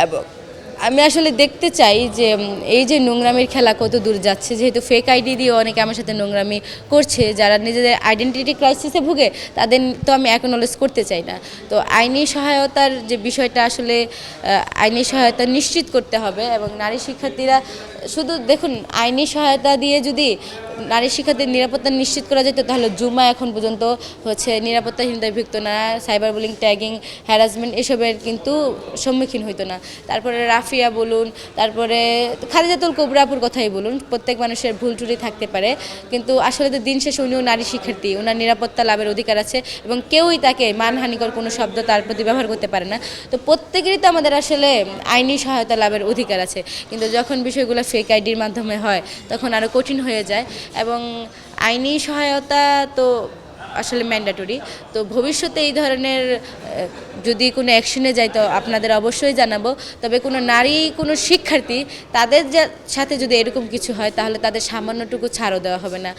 এবং আমি আসলে দেখতে চাই যে এই যে নোংরামির খেলা কত দূর যাচ্ছে, যেহেতু ফেক আইডি দিয়ে অনেকে আমার সাথে নোংরামি করছে, যারা নিজেদের আইডেন্টিটি ক্রাইসিসে ভুগে তাদের তো আমি অ্যাকনোলেজ করতে চাই না। তো আইনি সহায়তার যে বিষয়টা আসলে আইনি সহায়তা নিশ্চিত করতে হবে এবং নারী শিক্ষার্থীরা শুধু দেখুন, আইনি সহায়তা দিয়ে যদি নারী শিক্ষার্থীর নিরাপত্তা নিশ্চিত করা যেত তাহলে জুমা এখন পর্যন্ত হচ্ছে নিরাপত্তাহীনতায় ভুগত না, সাইবার বুলিং, ট্যাগিং, হ্যারাসমেন্ট এসবের কিন্তু সম্মুখীন হইতো না। তারপরে রাফিয়া বলুন, তারপরে খাদিজাতুল কুবরাপুর কথাই বলুন, প্রত্যেক মানুষের ভুল ত্রুটি থাকতে পারে, কিন্তু আসলে তো দিন শেষে উনিও নারী শিক্ষার্থী, ওনার নিরাপত্তা লাভের অধিকার আছে এবং কেউই তাকে মানহানিকর কোনো শব্দ তার প্রতি ব্যবহার করতে পারে না। তো প্রত্যেকেরই তো আমাদের আসলে আইনি সহায়তা লাভের অধিকার আছে, কিন্তু যখন বিষয়গুলো ফেক আইডির মাধ্যমে হয় তখন আরও কঠিন হয়ে যায় এবং আইনি সহায়তা তো আসলে ম্যান্ডেটরি। তো ভবিষ্যতে এই ধরনের যদি কোনো অ্যাকশনে যায় তো আপনাদের অবশ্যই জানাবো। তবে কোনো নারী, কোনো শিক্ষার্থী তাদের সাথে যদি এরকম কিছু হয় তাহলে তাদের সামান্যটুকু ছাড়ও দেওয়া হবে না।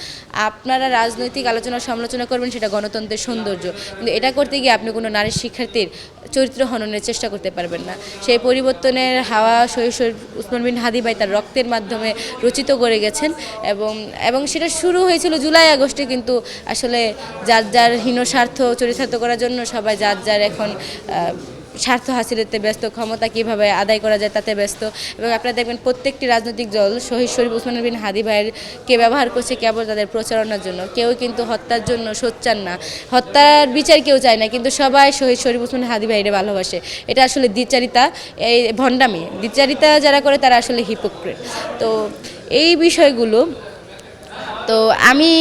আপনারা রাজনৈতিক আলোচনা সমালোচনা করবেন, সেটা গণতন্ত্রের সৌন্দর্য, কিন্তু এটা করতে গিয়ে আপনি কোনো নারী শিক্ষার্থীর চরিত্র হননের চেষ্টা করতে পারবেন না। সেই পরিবর্তনের হাওয়া শহীদ উসমান বিন হাদি ভাই তার রক্তের মাধ্যমে রচিত করে গেছেন এবং সেটা শুরু হয়েছিল জুলাই আগস্টে, কিন্তু আসলে যার যার হীন স্বার্থ চরিতার্থ করার জন্য সবাই যার যার এখন স্বার্থ হাসিলেতে ব্যস্ত, ক্ষমতা কীভাবে আদায় করা যায় তাতে ব্যস্ত। এবং আপনারা দেখবেন প্রত্যেকটি রাজনৈতিক দল শহীদ শরীফ উসমান বিন হাদি ভাইয়েরকে ব্যবহার করছে কেবল তাদের প্রচারণার জন্য। কেউ কিন্তু হত্যার জন্য সোচ্চার না, হত্যার বিচার কেউ চায় না, কিন্তু সবাই শহীদ শরীফ উসমান হাদি ভাইয়ের ভালোবাসে। এটা আসলে দ্বিচারিতা, এই ভণ্ডামি। দ্বিচারিতা যারা করে তারা আসলে হিপোক্রেট। তো এই বিষয়গুলো, তো আমি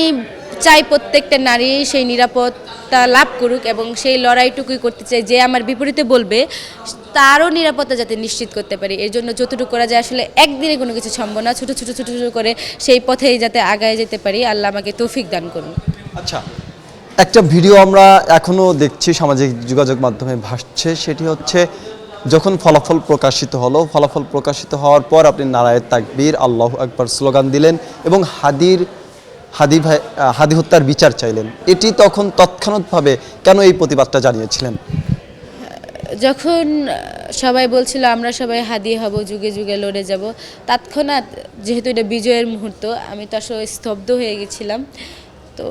চাই প্রত্যেকটা নারী সেই নিরাপত্তা লাভ করুক এবং সেই লড়াইটুকুই করতে চাই যে আমার বিপরীতে বলবে তারও নিরাপত্তা যাতে নিশ্চিত করতে পারি। এর জন্য যতটুকু করা যায়, আসলে একদিনে কোনো কিছু সম্ভব না, ছোটো ছোটো ছোটো ছোটো করে সেই পথেই যাতে আগায় যেতে পারি। আল্লাহ আমাকে তৌফিক দান করুন। আচ্ছা, একটা ভিডিও আমরা এখনও দেখছি সামাজিক যোগাযোগ মাধ্যমে ভাসছে, সেটি হচ্ছে যখন ফলাফল প্রকাশিত হলো, ফলাফল প্রকাশিত হওয়ার পর আপনি নারায়ে তাকবীর, আল্লাহু আকবার স্লোগান দিলেন এবং হাদি হত্যার বিচার চাইলেন। এটি তখন তৎক্ষণাৎভাবে কেন এই প্রতিবাদটা জানিয়েছিলেন? যখন সবাই বলছিল আমরা সবাই হাদি হব, যুগে যুগে লড়ে যাব, তৎক্ষণাৎ যেহেতু এটা বিজয়ের মুহূর্ত, আমি তো আসলে স্তব্ধ হয়ে গেছিলাম। তো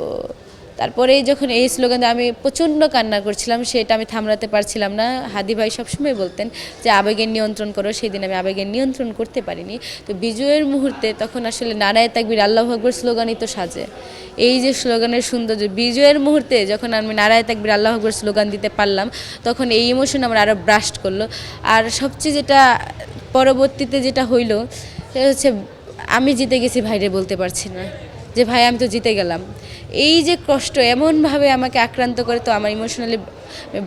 তারপরেই যখন এই স্লোগান আমি প্রচণ্ড কান্না করছিলাম, সেটা আমি থামড়াতে পারছিলাম না। হাদি ভাই সবসময় বলতেন যে আবেগের নিয়ন্ত্রণ করো, সেই দিন আমি আবেগের নিয়ন্ত্রণ করতে পারিনি। তো বিজয়ের মুহূর্তে তখন আসলে নারায়ে তাকবীর আল্লাহু আকবার স্লোগানই তো সাজে। এই যে স্লোগানের সৌন্দর্য, বিজয়ের মুহূর্তে যখন আমি নারায়ে তাকবীর আল্লাহু আকবার স্লোগান দিতে পারলাম, তখন এই ইমোশন আমার আরও ব্রাস্ট করলো। আর সবচেয়ে যেটা পরবর্তীতে যেটা হইলো সেটা হচ্ছে আমি জিতে গেছি ভাইরে বলতে পারছি না, যে ভাই আমি তো জিতে গেলাম। এই যে কষ্ট এমনভাবে আমাকে আক্রান্ত করে, তো আমার ইমোশনালি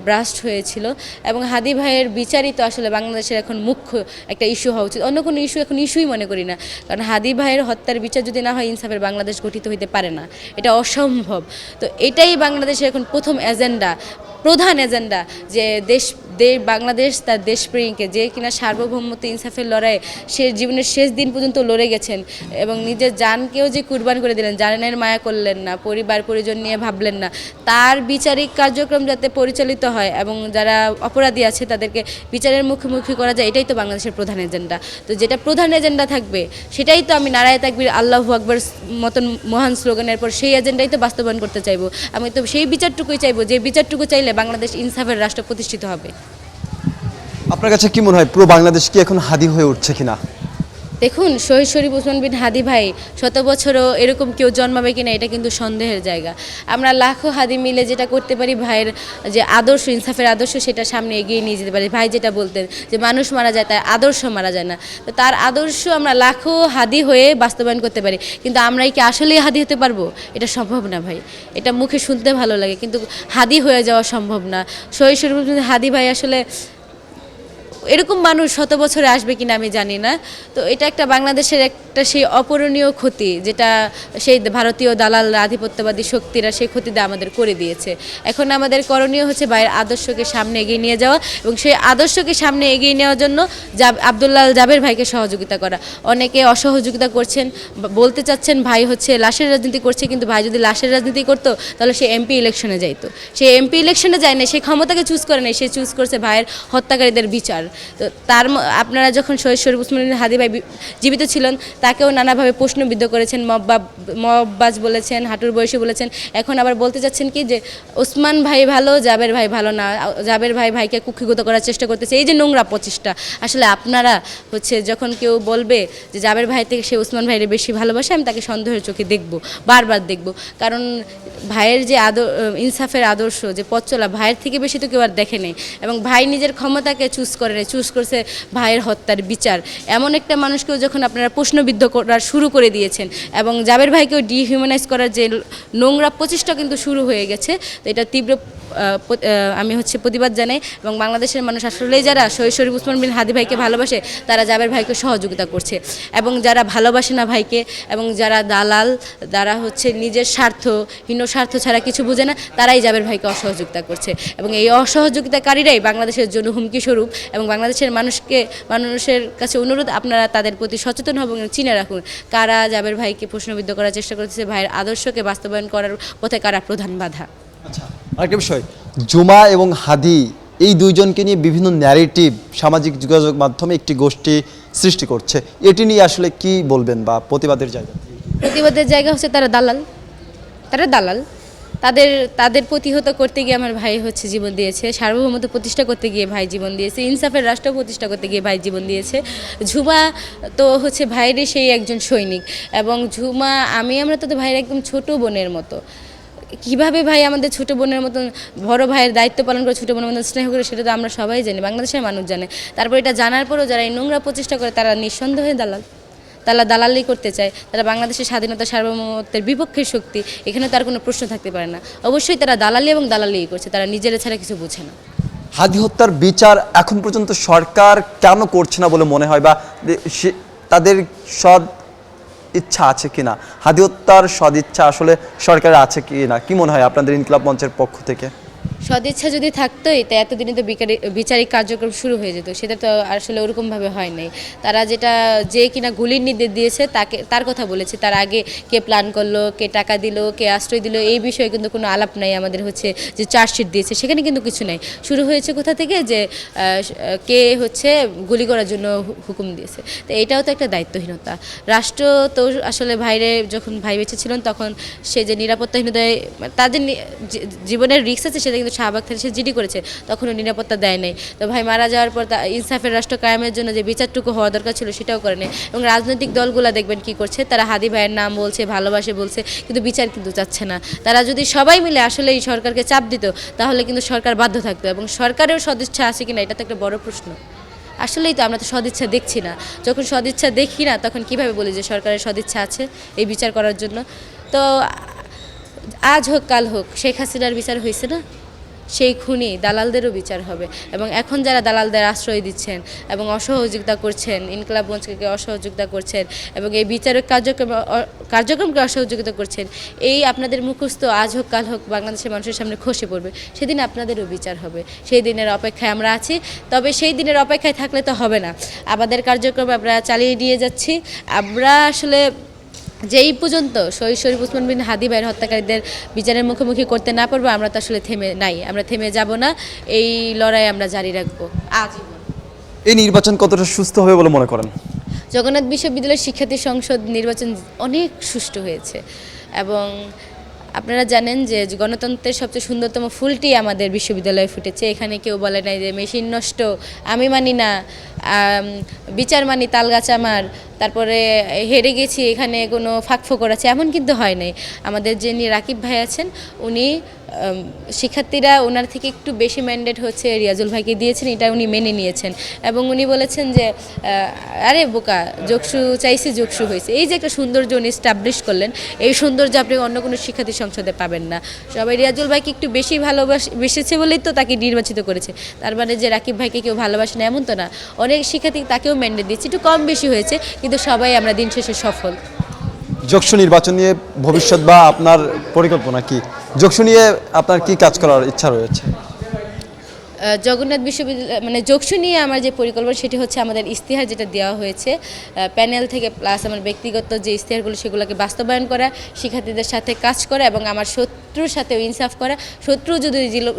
ব্রাস্ট হয়েছিল। এবং হাদি ভাইয়ের বিচারই তো আসলে বাংলাদেশের এখন মুখ্য একটা ইস্যু হওয়া উচিত, অন্য কোনো ইস্যু এখন ইস্যুই মনে করি না। কারণ হাদি ভাইয়ের হত্যার বিচার যদি না হয়, ইনসাফের বাংলাদেশ গঠিত হইতে পারে না, এটা অসম্ভব। তো এটাই বাংলাদেশের এখন প্রথম এজেন্ডা, প্রধান এজেন্ডা, যে বাংলাদেশ তার দেশপ্রেমীকে, যে কিনা সার্বভৌমত্ব ইনসাফের লড়াইয়ে সে জীবনের শেষ দিন পর্যন্ত লড়ে গেছেন এবং নিজের জানকেও যে কুরবান করে দিলেন, জানের মায়া করলেন না, পরিবার পরিজন নিয়ে ভাবলেন না, তার বিচারিক কার্যক্রম যাতে পরিচালিত হয় এবং যারা অপরাধী আছে তাদেরকে বিচারের মুখোমুখি করা যায়, এটাই তো বাংলাদেশের প্রধান এজেন্ডা। তো যেটা প্রধান এজেন্ডা থাকবে, সেটাই তো আমি নারায়ে তাকবীর আল্লাহু আকবার মতন মহান স্লোগানের পর সেই এজেন্ডাই তো বাস্তবায়ন করতে চাইবো। আমি তো সেই বিচারটুকুই চাইবো, যে বিচারটুকু চাইলে বাংলাদেশ ইনসাফের রাষ্ট্র প্রতিষ্ঠিত হবে। আপনার কাছে কি মনে হয় পুরো বাংলাদেশ কি এখন হাদি হয়ে উঠছে কিনা? দেখুন, শহীদ শরীফ ওসমান বিন হাদি ভাই শত বছরও এরকম কেউ জন্মাবে কিনা, এটা কিন্তু সন্দেহের জায়গা। আমরা লাখো হাদি মিলে যেটা করতে পারি, ভাইয়ের যে আদর্শ, ইনসাফের আদর্শ, সেটা সামনে এগিয়ে নিয়ে যেতে পারি। ভাই যেটা বলতেন যে মানুষ মারা যায়, তার আদর্শ মারা যায় না। তো তার আদর্শ আমরা লাখো হাদি হয়ে বাস্তবায়ন করতে পারি, কিন্তু আমরাই কি আসলেই হাদি হতে পারবো? এটা সম্ভব না ভাই। এটা মুখে শুনতে ভালো লাগে, কিন্তু হাদি হয়ে যাওয়া সম্ভব না। শহীদ শরীফ ওসমান হাদি ভাই আসলে এরকম মানুষ শত বছরে আসবে কিনা আমি জানি না। তো এটা একটা বাংলাদেশের একটা সেই অপূরণীয় ক্ষতি, যেটা সেই ভারতীয় দালাল আধিপত্যবাদী শক্তিরা সেই ক্ষতিটা আমাদের করে দিয়েছে। এখন আমাদের করণীয় হচ্ছে ভাইয়ের আদর্শকে সামনে এগিয়ে নিয়ে যাওয়া, এবং সেই আদর্শকে সামনে এগিয়ে নেওয়ার জন্য আব্দুল্লাহ জাবের ভাইকে সহযোগিতা করা। অনেকে অসহযোগিতা করছেন, বলতে চাচ্ছেন ভাই হচ্ছে লাশের রাজনীতি করছে, কিন্তু ভাই যদি লাশের রাজনীতি করতো তাহলে সে এমপি ইলেকশনে যাইতো। সে এমপি ইলেকশনে যায় না, সে ক্ষমতাকে চুজ করে নাই, সে চুজ করছে ভাইয়ের হত্যাকারীদের বিচার। তো আপনারা যখন শহীদ শরীফ ওসমান বিন হাদি ভাই জীবিত ছিলেন, তাকেও নানাভাবে প্রশ্নবিদ্ধ করেছেন, মববাজ বলেছেন, হাঁটুর বয়সী বলেছেন। এখন আবার বলতে চাচ্ছেন কি যে ওসমান ভাই ভালো, জাবের ভাই ভালো না, জাবের ভাইকে কুক্ষিগত করার চেষ্টা করতেছে। এই যে নোংরা প্রচেষ্টা, আসলে আপনারা হচ্ছে যখন কেউ বলবে যে জাবের ভাই থেকে সে ওসমান ভাইয়ের বেশি ভালোবাসে, আমি তাকে সন্দেহের চোখে দেখব, বারবার দেখব। কারণ ভাইয়ের যে ইনসাফের আদর্শ, যে পথ চলা, ভাইয়ের থেকে বেশি তো কেউ আর দেখে নেই। এবং ভাই নিজের ক্ষমতাকে চুজ করে নেই, চুজ করছে ভাইয়ের হত্যার বিচার। এমন একটা মানুষকেও যখন আপনারা প্রশ্নবিদ্ধ করা শুরু করে দিয়েছেন, এবং জাবের ভাইকেও ডিহিউম্যানাইজ করার যে নোংরা প্রচেষ্টা কিন্তু শুরু হয়ে গেছে, তো এটা তীব্র আমি প্রতিবাদ জানাই। এবং বাংলাদেশের মানুষ আসলেই যারা শহীদ শরীফ ওসমান বিন হাদি ভাইকে ভালোবাসে, তারা জাবের ভাইকে সহযোগিতা করছে। এবং যারা ভালোবাসে না ভাইকে, এবং যারা দালাল, যারা হচ্ছে নিজের স্বার্থ, হীন স্বার্থ ছাড়া কিছু বোঝে না, তারাই জাবের ভাইকে অসহযোগিতা করছে। এবং এই অসহযোগিতাকারীরাই বাংলাদেশের জন্য হুমকি স্বরূপ। এবং বাংলাদেশের মানুষের কাছে অনুরোধ, আপনারা তাদের প্রতি সচেতন হবেন এবং চিনে রাখুন কারা জাবের ভাইকে প্রশ্নবিদ্ধ করার চেষ্টা করতেছে, ভাইয়ের আদর্শকে বাস্তবায়ন করার পথে কারা প্রধান বাধা। আচ্ছা, আরেকটা বিষয়, জুমা এবং হাদি এই দুইজনকে নিয়ে বিভিন্ন ন্যারেটিভ সামাজিক যোগাযোগ মাধ্যমে একটি গোষ্ঠী সৃষ্টি করছে, এটি নিয়ে আসলে কি বলবেন বা প্রতিবাদের জায়গা? প্রতিবাদের জায়গা হচ্ছে তারা দালাল। তাদের প্রতিহত করতে গিয়ে আমার ভাই হচ্ছে জীবন দিয়েছে, সার্বভৌমত্ব প্রতিষ্ঠা করতে গিয়ে ভাই জীবন দিয়েছে, ইনসাফের রাষ্ট্র প্রতিষ্ঠা করতে গিয়ে ভাই জীবন দিয়েছে। ঝুমা তো হচ্ছে ভাইয়েরই সেই একজন সৈনিক, এবং আমরা তো ভাইয়ের একদম ছোট বোনের মতো। কীভাবে ভাই আমাদের ছোটো বোনের মতন বড় ভাইয়ের দায়িত্ব পালন করে, ছোটো বোনের মতন স্নেহ করে, সেটা তো আমরা সবাই জানি, বাংলাদেশের মানুষ জানে। তারপর এটা জানার পরেও যারা এই নোংরা প্রচেষ্টা করে, তারা নিঃসন্দেহে দালালি করতে চায়। তারা বাংলাদেশের স্বাধীনতা সার্বভৌমত্বের বিপক্ষের শক্তি, এখানে তার কোনো প্রশ্ন থাকতে পারে না। অবশ্যই তারা দালালি করছে, তারা নিজেরা ছাড়া কিছু বোঝে না। হাদি হত্যার বিচার এখন পর্যন্ত সরকার কেন করছে না বলে মনে হয়, বা তাদের সৎ ইচ্ছা আছে কিনা? হাদি হত্যার সদ ইচ্ছা আসলে সরকারের আছে কিনা, কি মনে হয় আপনাদের ইনকিলাব মঞ্চের পক্ষ থেকে? সদিচ্ছা যদি থাকতোই তা এতদিনে তো বিচারিক কার্যক্রম শুরু হয়ে যেত, সেটা তো আসলে ওরকমভাবে হয় নাই। তারা যেটা যে কিনা গুলির নির্দেশ দিয়েছে তার কথা বলেছে, তার আগে কে প্ল্যান করলো, কে টাকা দিল, কে আশ্রয় দিল, এই বিষয়ে কিন্তু কোনো আলাপ নাই। আমাদের হচ্ছে যে চার্জশিট দিয়েছে সেখানে কিন্তু কিছু নাই। শুরু হয়েছে কোথা থেকে, যে কে হচ্ছে গুলি করার জন্য হুকুম দিয়েছে। তো এটাও তো একটা দায়িত্বহীনতা। রাষ্ট্র তো আসলে ভাইরে যখন ভাই বেঁচে ছিলেন তখন সে যে নিরাপত্তাহীনতায় তাদের জীবনের রিস্ক আছে, সেটা কিন্তু শাহবাগ থেকে সে জিডি করেছে, তখনও নিরাপত্তা দেয় নাই। তো ভাই মারা যাওয়ার পর ইনসাফের রাষ্ট্র কায়েমের জন্য যে বিচারটুকু হওয়া দরকার ছিল সেটাও করে নেই। এবং রাজনৈতিক দলগুলো দেখবেন কি করছে, তারা হাদি ভাইয়ের নাম বলছে, ভালোবাসে বলছে, কিন্তু বিচার কিন্তু চাচ্ছে না। তারা যদি সবাই মিলে আসলে এই সরকারকে চাপ দিত তাহলে কিন্তু সরকার বাধ্য থাকতো, এবং সরকারেও সদিচ্ছা আছে কিনা এটা তো একটা বড় প্রশ্ন। আসলেই তো আমরা তো সদিচ্ছা দেখছি না। যখন সদিচ্ছা দেখি না তখন কিভাবে বলি যে সরকারের সদিচ্ছা আছে এই বিচার করার জন্য? তো আজ হোক কাল হোক শেখ হাসিনার বিচার হয়েছে না, সেই খুনি দালালদেরও বিচার হবে। এবং এখন যারা দালালদের আশ্রয় দিচ্ছেন এবং অসহযোগিতা করছেন, ইনকলাব মঞ্চকে অসহযোগিতা করছেন এবং এই বিচারক কার্যক্রমকে অসহযোগিতা করছেন, এই আপনাদের মুখস্থ আজ হোক কাল হোক বাংলাদেশের মানুষের সামনে খসে পড়বে। সেদিন আপনাদেরও বিচার হবে। সেই দিনের অপেক্ষায় আমরা আছি। তবে সেই দিনের অপেক্ষায় থাকলে তো হবে না, আমাদের কার্যক্রম আমরা চালিয়ে নিয়ে যাচ্ছি। আমরা আসলে যেই পর্যন্ত শহীদ শরীফ ওসমান বিন হাদি ভাইয়ের হত্যাকারীদের বিচারের মুখোমুখি করতে না পারবো, আমরা তো আসলে থেমে নাই, আমরা থেমে যাব না। এই লড়াই আমরা জারি রাখবো আজীবন। এই নির্বাচন কতটা সুস্থ হবে বলে মনে করেন? জগন্নাথ বিশ্ববিদ্যালয়ের শিক্ষার্থী সংসদ নির্বাচন অনেক সুষ্ঠু হয়েছে, এবং আপনারা জানেন যে গণতন্ত্রের সবচেয়ে সুন্দরতম ফুলটি আমাদের বিশ্ববিদ্যালয়ে ফুটেছে। এখানে কেউ বলে নাই যে মেশিন নষ্ট, আমি মানি না, বিচার মানি তালগাছ আমার, তারপরে হেরে গেছি, এখানে কোনো ফাঁকফোকর আছে, এমন কিন্তু হয় নাই। আমাদের যিনি রাকিব ভাই আছেন উনি শিক্ষার্থীরা ওনার থেকে একটু বেশি ম্যান্ডেট হচ্ছে রিয়াজুল ভাইকে দিয়েছেন, এটা উনি মেনে নিয়েছেন। এবং উনি বলেছেন যে আরে বোকা, যোগসু চাইছি যোগসু হয়েছে। এই যে একটা সৌন্দর্য উনি স্টাবলিশ করলেন, এই সৌন্দর্য আপনি অন্য কোনো শিক্ষার্থী সংসদে পাবেন না। সবাই রিয়াজুল ভাইকে একটু বেশি ভালোবেসেছে বলেই তো তাকে নির্বাচিত করেছে। তার মানে যে রাকিব ভাইকে কেউ ভালোবাসে না এমন তো না। অনেক শিক্ষার্থী তাকেও ম্যান্ডেট দিচ্ছে, একটু কম বেশি হয়েছে, কিন্তু সবাই আমরা দিন শেষে সফল। যোগসু নির্বাচন নিয়ে ভবিষ্যৎ বা আপনার পরিকল্পনা কি? যোগসু নিয়ে আপনার কি কাজ করার ইচ্ছা রয়েছে? জগন্নাথ বিশ্ববিদ্যালয় মানে যোগসু নিয়ে আমার যে পরিকল্পনা সেটি হচ্ছে আমাদের ইশতেহার যেটা দেওয়া হয়েছে প্যানেল থেকে, প্লাস আমার ব্যক্তিগত যে ইশতেহারগুলো সেগুলোকে বাস্তবায়ন করা, শিক্ষার্থীদের সাথে কাজ করা এবং আমার শত্রুর সাথেও ইনসাফ করা। শত্রু যদি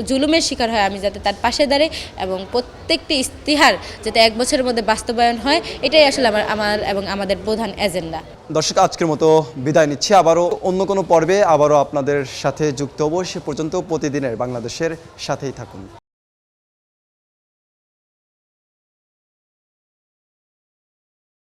জুলুমের শিকার হয় আমি যাতে তার পাশে দাঁড়াই, এবং প্রত্যেকটি ইশতেহার যাতে 1 বছরের মধ্যে বাস্তবায়ন হয়, এটাই আসলে আমার এবং আমাদের প্রধান এজেন্ডা। দর্শক, আজকের মতো বিদায় নিচ্ছি। আবারও অন্য কোনো পর্বে আবারও আপনাদের সাথে যুক্ত হব। সে পর্যন্ত প্রতিদিনের বাংলাদেশের সাথেই থাকুন।